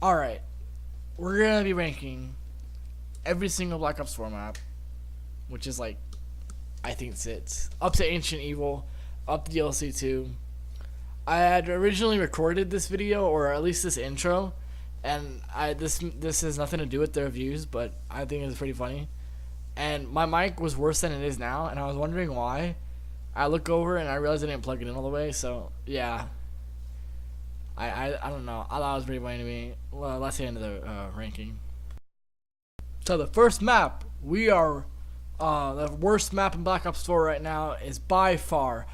Alright, we're gonna be ranking every single Black Ops 4 map, which is like, I think it's up to Ancient Evil, up to DLC 2. I had originally recorded this video, or at least this intro, and this has nothing to do with the reviews, but I think it's pretty funny. And my mic was worse than it is now, and I was wondering why. I look over and I realized I didn't plug it in all the way, so yeah. I don't know. I thought it was pretty funny to me. Well, let's get into the ranking. So the first map, we are the worst map in Black Ops 4 right now is by far,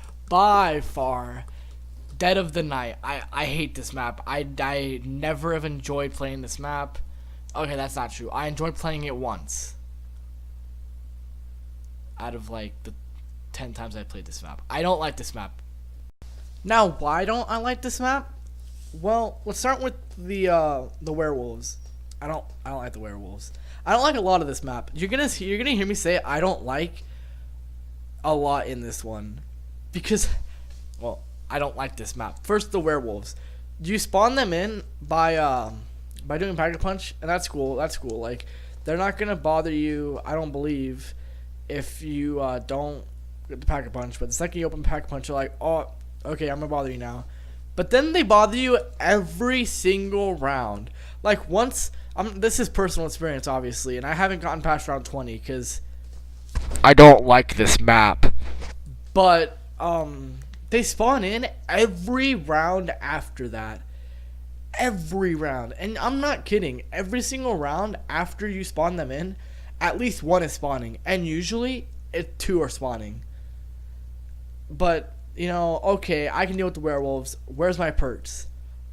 Dead of the Night. I hate this map. I never have enjoyed playing this map. Okay, that's not true. I enjoyed playing it once out of like the 10 times I played this map. I don't like this map. Now, why don't I like this map? Well, let's start with the werewolves. I don't like the werewolves. I don't like a lot of this map. You're gonna hear me say I don't like a lot in this one because, well, I don't like this map. First, the werewolves. You spawn them in by doing Pack a Punch, and that's cool. That's cool. Like, they're not gonna bother you, I don't believe, if you don't get the Pack a Punch. But the second you open Pack a Punch, you're like, oh, okay, I'm gonna bother you now. But then they bother you every single round. Like, once, this is personal experience, obviously, and I haven't gotten past round 20 because I don't like this map. But they spawn in every round after that. Every round. And I'm not kidding. Every single round after you spawn them in, at least one is spawning. And usually, two are spawning. But, you know, okay, I can deal with the werewolves. Where's my perks?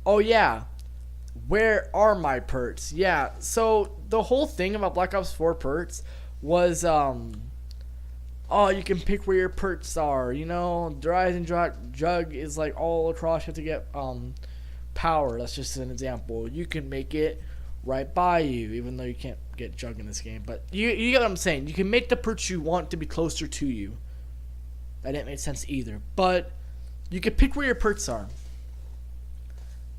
Oh, yeah. Where are my perks? Yeah, so the whole thing about Black Ops 4 perks was, oh, you can pick where your perks are. You know, Rise and Jug is like all across. You have to get power. That's just an example. You can make it right by you, even though you can't get Jug in this game. But you get what I'm saying. You can make the perks you want to be closer to you. That didn't make sense either. But you can pick where your perks are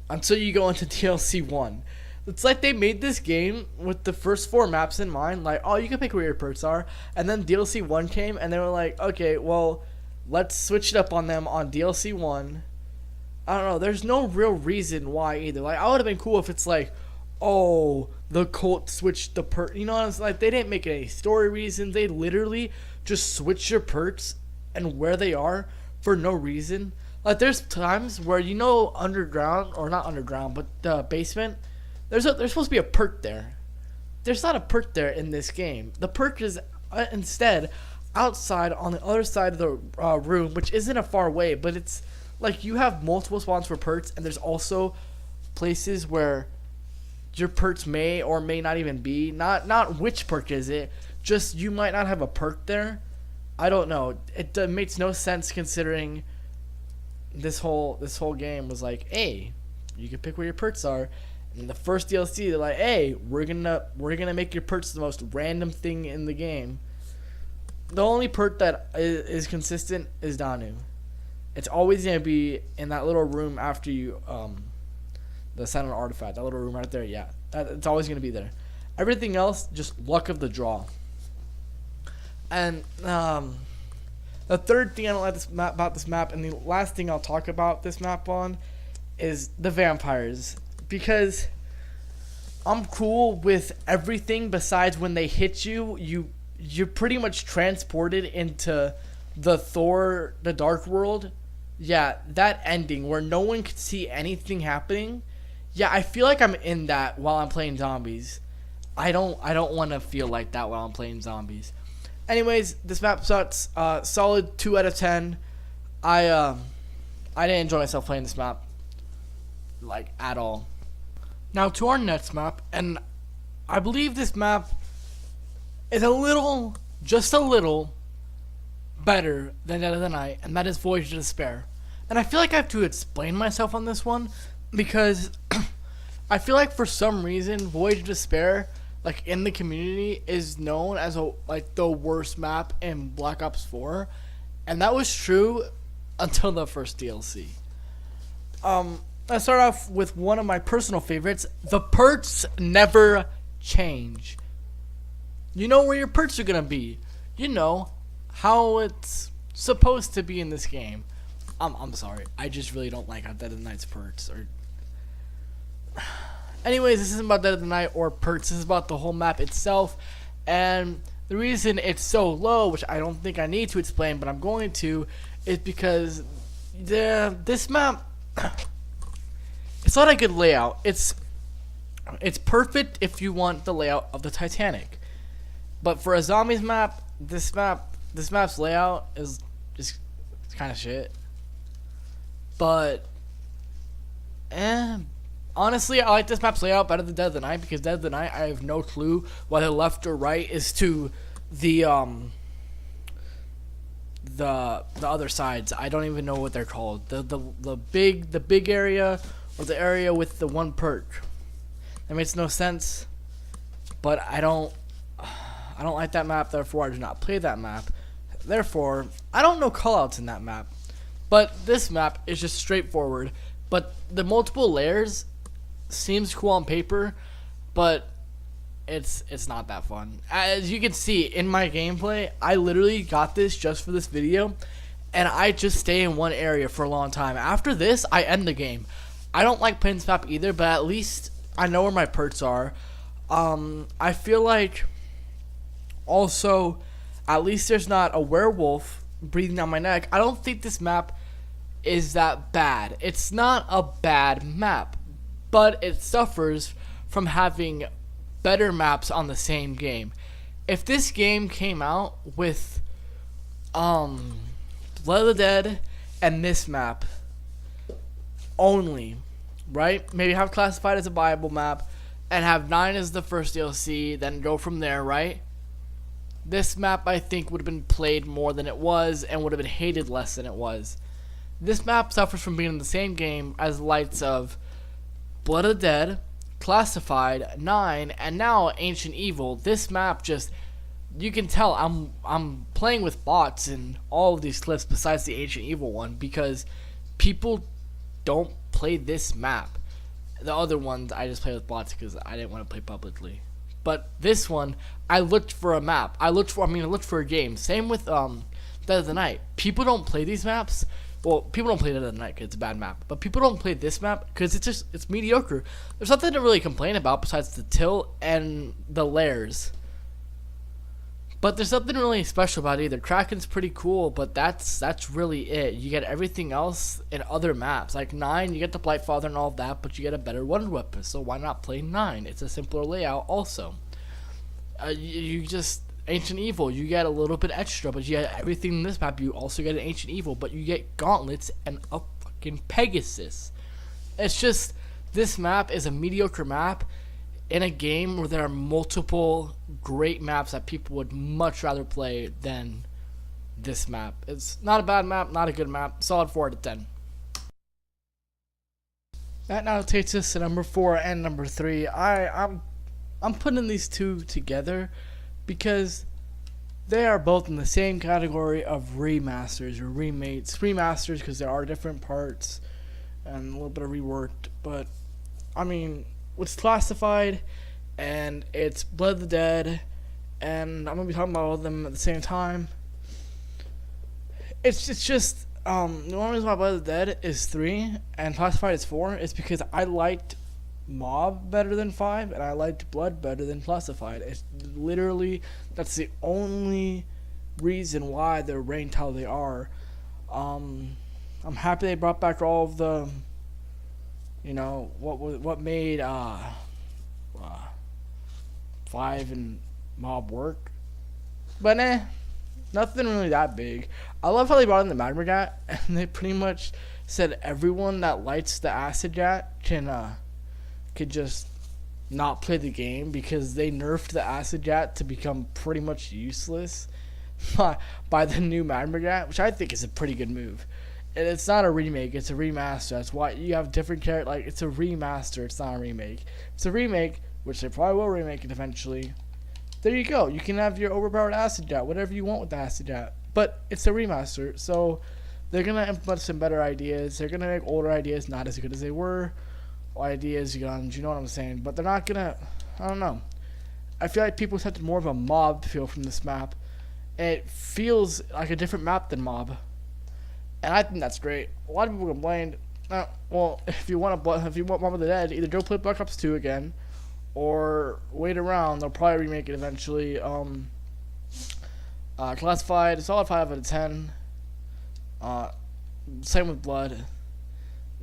until you go into DLC 1. It's like they made this game with the first 4 maps in mind. Like, oh, you can pick where your perks are. And then DLC 1 came, and they were like, okay, well, let's switch it up on them on DLC 1. I don't know. There's no real reason why either. Like, I would have been cool if it's like, oh, the cult switched the perk. You know what I'm saying? Like, they didn't make any story reasons. They literally just switch your perks and where they are for no reason. Like, there's times where, you know, underground, or not underground, but the basement, there's supposed to be a perk there. There's not a perk there in this game. The perk is instead outside on the other side of the room, which isn't a far way, but it's like you have multiple spawns for perks, and there's also places where your perks may or may not even be. Not which perk is it, just you might not have a perk there. I don't know. It makes no sense considering this whole game was like, hey, you can pick where your perks are. And the first DLC, they're like, hey, we're gonna make your perks the most random thing in the game. The only perk that is consistent is Danu. It's always gonna be in that little room after you the silent artifact. That little room right there. Yeah, it's always gonna be there. Everything else, just luck of the draw. And the third thing I don't like about this map, and the last thing I'll talk about this map on, is the vampires. Because I'm cool with everything besides when they hit you, you're pretty much transported into the Dark World. Yeah, that ending where no one can see anything happening. Yeah, I feel like I'm in that while I'm playing zombies. I don't want to feel like that while I'm playing zombies. Anyways, this map sucks. Solid 2 out of 10. I didn't enjoy myself playing this map, like, at all. Now to our next map, and I believe this map is just a little better than Dead of the Night, and that is Voyage of Despair. And I feel like I have to explain myself on this one because I feel like for some reason Voyage of Despair, like, in the community, is known as the worst map in Black Ops 4, and that was true until the first DLC. Let's start off with one of my personal favorites. The perks never change. You know where your perks are gonna be. You know how it's supposed to be in this game. I'm sorry. I just really don't like how Dead of the Night's perks are. Anyways, this isn't about Dead of the Night or perks. This is about the whole map itself. And the reason it's so low, which I don't think I need to explain, but I'm going to, is because this map, it's not a good layout. It's perfect if you want the layout of the Titanic. But for a zombies map, this map's layout is just kind of shit. But honestly, I like this map's layout better than Dead of the Night, because Dead of the Night, I have no clue whether left or right is to the other sides. I don't even know what they're called. The big area, or the area with the one perk. That makes no sense. But I don't like that map, therefore I do not play that map. Therefore, I don't know callouts in that map. But this map is just straightforward. But the multiple layers seems cool on paper, but it's not that fun. As you can see in my gameplay, I literally got this just for this video, and I just stay in one area for a long time. After this, I end the game. I don't like playing this map either, but at least I know where my perks are. I feel like also, at least there's not a werewolf breathing down my neck. I don't think this map is that bad. It's not a bad map, but it suffers from having better maps on the same game. If this game came out with Blood of the Dead and this map only, right? Maybe have Classified as a viable map and have 9 as the first DLC, then go from there, right? This map, I think, would have been played more than it was and would have been hated less than it was. This map suffers from being in the same game as the likes of Blood of the Dead, Classified, 9, and now Ancient Evil. This map just, you can tell I'm playing with bots in all of these clips besides the Ancient Evil one, because people don't play this map. The other ones I just play with bots because I didn't want to play publicly. But this one, I looked for a map. I looked for a game. Same with Dead of the Night. People don't play these maps. Well, people don't play Dead of the Night because it's a bad map. But people don't play this map because it's mediocre. There's nothing to really complain about besides the tilt and the layers. But there's nothing really special about it either. Kraken's pretty cool, but that's really it. You get everything else in other maps. Like 9, you get the Blightfather and all of that, but you get a better wonder weapon. So why not play 9? It's a simpler layout also. You just, Ancient Evil, you get a little bit extra, but you get everything in this map. You also get an Ancient Evil, but you get gauntlets and a fucking Pegasus. It's just, this map is a mediocre map in a game where there are multiple great maps that people would much rather play than this map. It's not a bad map, not a good map. Solid 4 out of 10. That now takes us to number 4 and number 3. I'm putting these two together because they are both in the same category of remasters or remakes. Remasters because there are different parts and a little bit of reworked, but I mean, it's Classified and it's Blood of the Dead, and I'm gonna be talking about all of them at the same time. It's just the only reason why Blood of the Dead is 3 and Classified is 4 is because I liked Mob better than 5 and I liked Blood better than Classified. It's literally, that's the only reason why they're ranked how they are. I'm happy they brought back all of the, you know, what made 5 and Mob work, but nothing really that big. I love how they brought in the Magma Gat, and they pretty much said everyone that lights the Acid Gat could just not play the game, because they nerfed the Acid Gat to become pretty much useless by the new Magma Gat, which I think is a pretty good move. And it's not a remake, it's a remaster. That's why you have different characters. Like, it's a remaster, it's not a remake. It's a remake, which they probably will remake it eventually. There you go. You can have your overpowered Acid Jet, whatever you want with the Acid Jet. But it's a remaster, so they're gonna implement some better ideas. They're gonna make older ideas not as good as they were. Ideas, guns, you know what I'm saying. But they're not gonna, I don't know. I feel like people expected more of a mob feel from this map. It feels like a different map than mob. And I think that's great. A lot of people complained. Well, if you want Mob of the Dead, either go play Black Ops 2 again, or wait around. They'll probably remake it eventually. Classified, solid 5 out of 10. Same with Blood.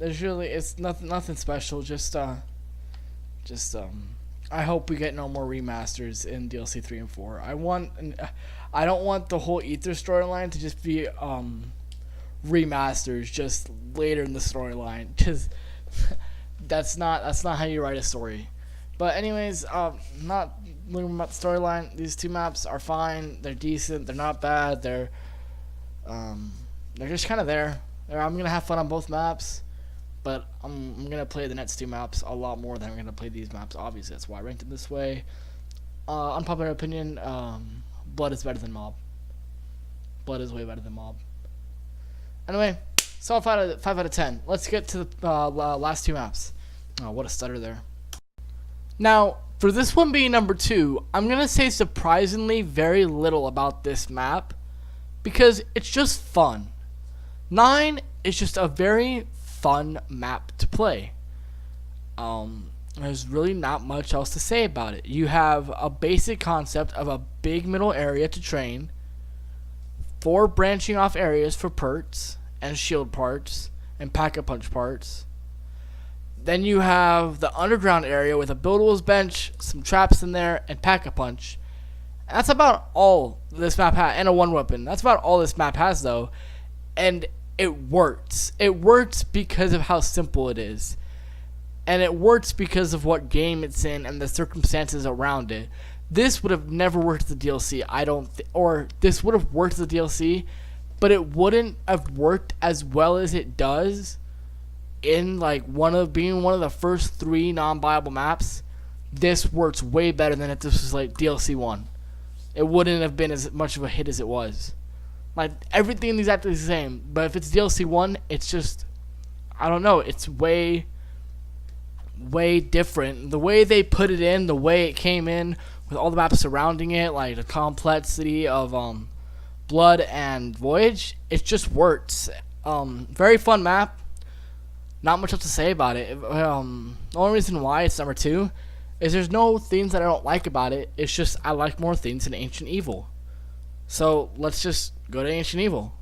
It's nothing special. I hope we get no more remasters in DLC 3 and 4. I don't want the whole Ether storyline to just be remasters just later in the storyline, because that's not how you write a story. But anyways, not looking about the storyline. These two maps are fine. They're decent. They're not bad. They're just kind of there. I'm gonna have fun on both maps, but I'm gonna play the next two maps a lot more than I'm gonna play these maps. Obviously, that's why I ranked it this way. Unpopular opinion: Blood is better than Mob. Blood is way better than Mob. Anyway, solid 5 out of 10. Let's get to the last two maps. Oh, what a stutter there. Now, for this one being number 2, I'm going to say surprisingly very little about this map, because it's just fun. 9 is just a very fun map to play. There's really not much else to say about it. You have a basic concept of a big middle area to train, 4 branching off areas for perks and shield parts and pack-a-punch parts. Then you have the underground area with a buildables bench, some traps in there, and pack-a-punch. And that's about all this map has, and a 1 weapon. That's about all this map has, though. And it works. It works because of how simple it is. And it works because of what game it's in and the circumstances around it. This would have never worked as a DLC, or this would have worked as a DLC, but it wouldn't have worked as well as it does in being one of the first 3 non-viable maps. This works way better than if this was like DLC 1. It wouldn't have been as much of a hit as it was. Like, everything is exactly the same, but if it's DLC 1, it's just, I don't know, it's way different. The way they put it in, the way it came in, with all the maps surrounding it, like the complexity of Blood and Voyage, it just works. Very fun map. Not much else to say about it. The only reason why it's number 2 is there's no things that I don't like about it. It's just I like more things in Ancient Evil. So let's just go to Ancient Evil.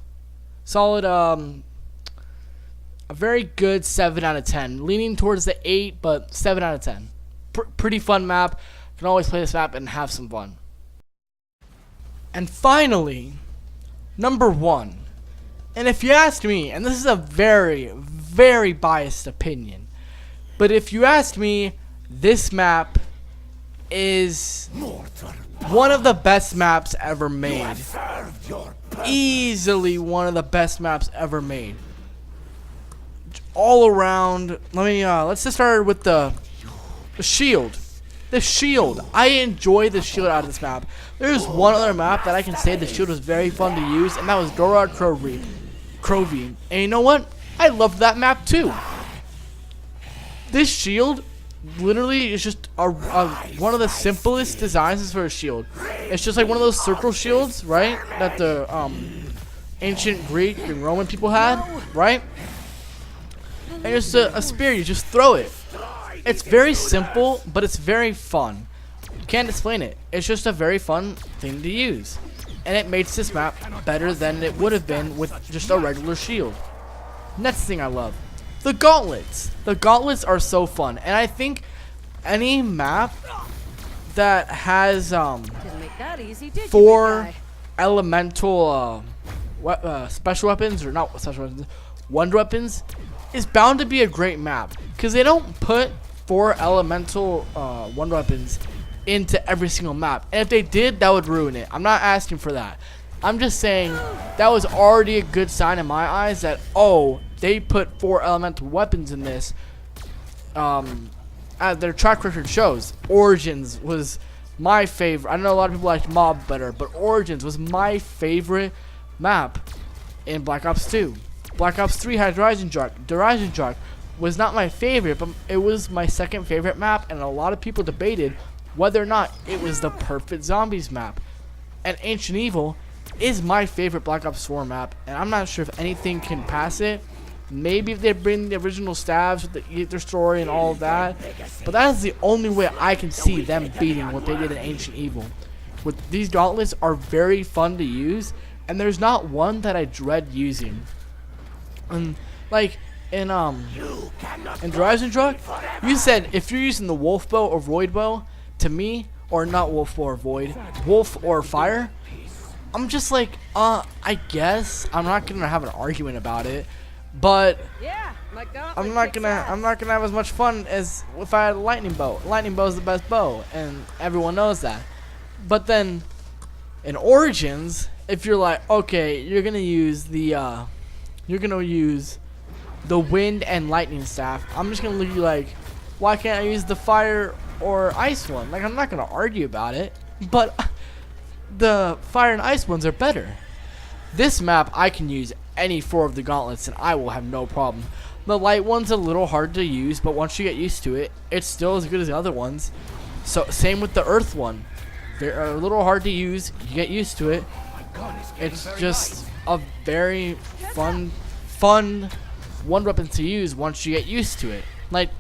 Solid, a very good 7 out of 10. Leaning towards the 8, but 7 out of 10. Pretty fun map. Can always play this map and have some fun. And finally, number 1. And if you ask me, and this is a very, very biased opinion, but if you ask me, this map is one of the best maps ever made. Easily one of the best maps ever made. All around. Let's just start with the shield. The shield. I enjoy the shield out of this map. There's one other map that I can say the shield was very fun to use, and that was Gorod Krovi. And you know what? I loved that map too. This shield literally is just one of the simplest designs for a shield. It's just like one of those circle shields, right? That the ancient Greek and Roman people had, right? And it's a spear. You just throw it. It's very simple, but it's very fun. You can't explain it. It's just a very fun thing to use. And it makes this map better than it would have been with just a regular shield. Next thing I love, the gauntlets. The gauntlets are so fun. And I think any map that has 4 elemental special weapons, or not special weapons, wonder weapons, is bound to be a great map. Because they don't put 4 elemental wonder weapons into every single map. And if they did, that would ruin it. I'm not asking for that. I'm just saying that was already a good sign in my eyes that, oh, they put 4 elemental weapons in this. Their track record shows. Origins was my favorite. I know a lot of people liked Mob better, but Origins was my favorite map in Black Ops 2. Black Ops 3 had Horizon Drug. Horizon Drug was not my favorite, but it was my second favorite map, and a lot of people debated whether or not it was the perfect zombies map. And Ancient Evil is my favorite Black Ops 4 map, and I'm not sure if anything can pass it. Maybe if they bring the original stabs with the Ether story and all of that, but that is the only way I can see them beating what they did in Ancient Evil. With these gauntlets are very fun to use, and there's not one that I dread using. And like in Horizon Drug, you said if you're using the Wolf Bow or Void Bow, to me, or not Wolf Bow or Void, Wolf or Fire, I'm just like, I guess I'm not gonna have an argument about it. But I'm not gonna have as much fun as if I had a lightning bow. Lightning bow is the best bow, and everyone knows that. But then in Origins, if you're like, okay, you're gonna use the wind and lightning staff, I'm just gonna look at you like, why can't I use the fire or ice one? Like, I'm not gonna argue about it, but the fire and ice ones are better. This map, I can use any 4 of the gauntlets and I will have no problem. The light one's a little hard to use, but once you get used to it, it's still as good as the other ones. So same with the earth one. They're a little hard to use, you get used to it. It's just a very fun one weapon to use once you get used to it. Like,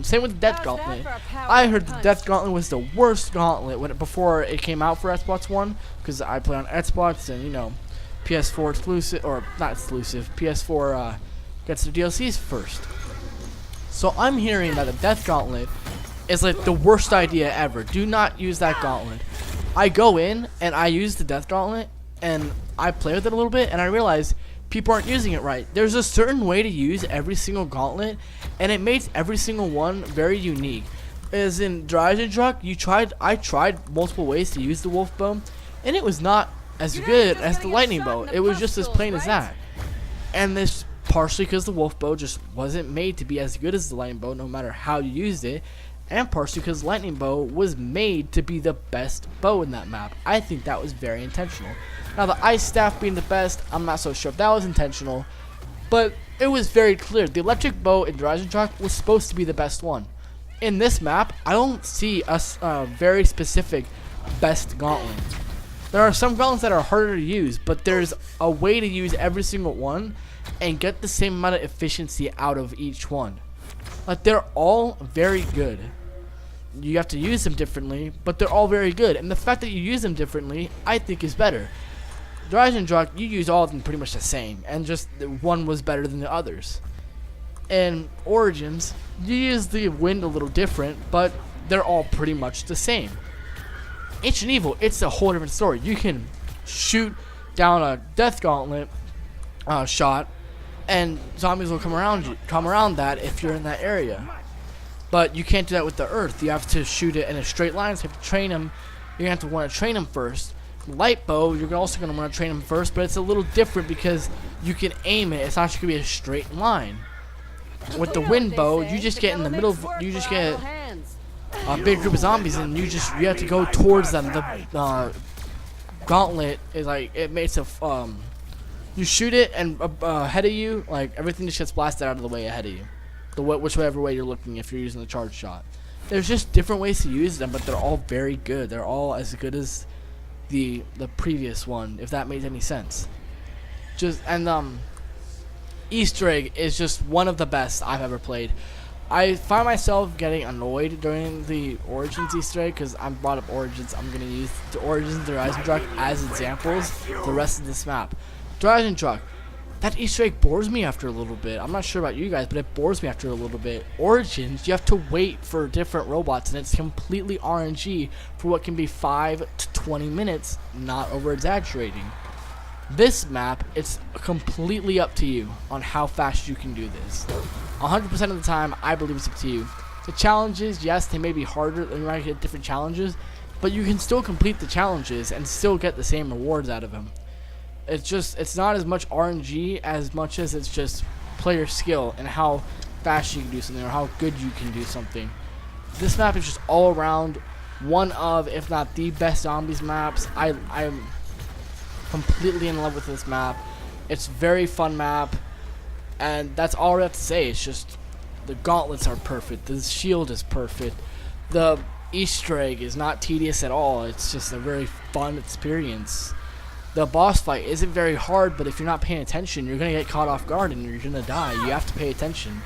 same with the Death Gauntlet. I heard the Death Gauntlet was the worst gauntlet before it came out for Xbox One, because I play on Xbox and, you know, PS4 exclusive, or not exclusive, PS4 gets the DLCs first. So I'm hearing that the Death Gauntlet is like the worst idea ever. Do not use that gauntlet. I go in and I use the Death Gauntlet and I play with it a little bit and I realize people aren't using it right. There's a certain way to use every single gauntlet and it makes every single one very unique. As in Horizon Drug, I tried multiple ways to use the Wolf Bow and it was not as good as the lightning bow. It was just as plain as that. And this partially because the Wolf Bow just wasn't made to be as good as the lightning bow no matter how you used it, and partially because lightning bow was made to be the best bow in that map. I think that was very intentional. Now the ice staff being the best, I'm not so sure if that was intentional, but it was very clear the electric bow in Horizon Drug was supposed to be the best one. In this map, I don't see a very specific best gauntlet. There are some gauntlets that are harder to use, but there's a way to use every single one and get the same amount of efficiency out of each one. Like, they're all very good. You have to use them differently, but they're all very good. And the fact that you use them differently, I think is better. Horizon Drug, you use all of them pretty much the same, and just one was better than the others. In Origins, you use the wind a little different, but they're all pretty much the same. Ancient Evil, it's a whole different story. You can shoot down a Death Gauntlet shot, and zombies will come around that if you're in that area. But you can't do that with the Earth. You have to shoot it in a straight line, so you have to train them. You're going to have to want to train them first. Light bow, you're also going to want to train them first, but it's a little different because you can aim it. It's not just going to be a straight line. With the wind bow, you just get in the middle of, you just get a big group of zombies and you have to go towards them. The gauntlet is like, it makes a you shoot it and ahead of you, like everything just gets blasted out of the way ahead of you, whichever way you're looking if you're using the charge shot. There's just different ways to use them, but they're all very good. They're all as good as the previous one, if that makes any sense. Easter egg is just one of the best I've ever played. I find myself getting annoyed during the Origins Easter egg because I'm brought up Origins. I'm going to use the Origins and the Horizon Drug as examples for the rest of this map. Horizon Drug, that Easter egg bores me after a little bit. I'm not sure about you guys, but it bores me after a little bit. Origins, you have to wait for different robots, and it's completely RNG for what can be 5 to 20 minutes, not over-exaggerating. This map, it's completely up to you on how fast you can do this. 100% of the time, I believe it's up to you. The challenges, yes, they may be harder, you might get different challenges, but you can still complete the challenges and still get the same rewards out of them. It's not as much RNG as much as it's just player skill and how fast you can do something or how good you can do something. This map is just all around one of, if not the best zombies maps. I'm completely in love with this map. It's a very fun map. And that's all I have to say. It's just the gauntlets are perfect. The shield is perfect. The Easter egg is not tedious at all. It's just a very fun experience. The boss fight isn't very hard, but if you're not paying attention, you're going to get caught off guard and you're going to die. You have to pay attention.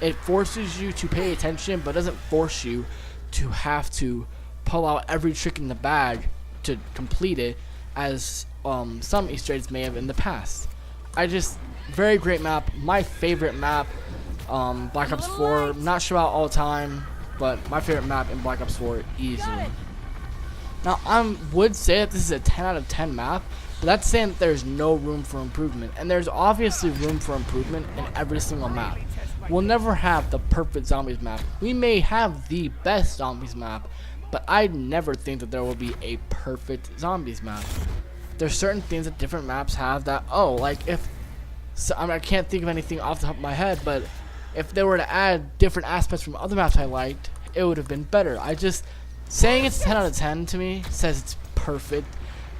It forces you to pay attention, but doesn't force you to have to pull out every trick in the bag to complete it, as some Easter eggs may have in the past. Very great map. My favorite map, Black Ops 4. Not sure about all time, but my favorite map in Black Ops 4 easily. Now, I would say that this is a 10 out of 10 map, but that's saying that there's no room for improvement. And there's obviously room for improvement in every single map. We'll never have the perfect zombies map. We may have the best zombies map, but I never think that there will be a perfect zombies map. There's certain things that different maps have that, I can't think of anything off the top of my head, but if they were to add different aspects from other maps I liked, it would have been better. Saying it's 10 out of 10 to me says it's perfect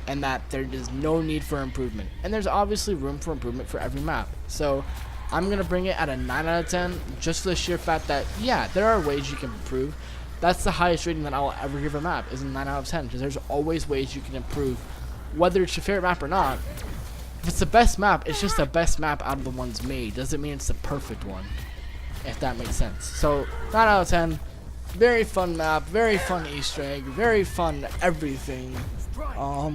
and that there is no need for improvement. And there's obviously room for improvement for every map. So I'm going to bring it at a 9 out of 10 just for the sheer fact that, yeah, there are ways you can improve. That's the highest rating that I'll ever give a map, is a 9 out of 10, because there's always ways you can improve, whether it's your favorite map or not. If it's the best map, it's just the best map out of the ones made. Doesn't mean it's the perfect one, if that makes sense. So 9 out of 10. Very fun map, very fun Easter egg, very fun everything. Let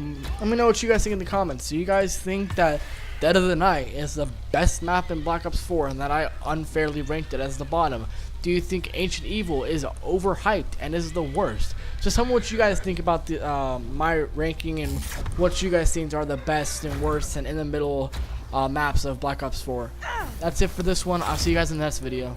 me know what you guys think in the comments. Do you guys think that Dead of the Night is the best map in Black Ops 4 and that I unfairly ranked it as the bottom? Do you think Ancient Evil is overhyped and is the worst? Just tell me what you guys think about my ranking and what you guys think are the best and worst and in the middle maps of Black Ops 4. That's it for this one. I'll see you guys in the next video.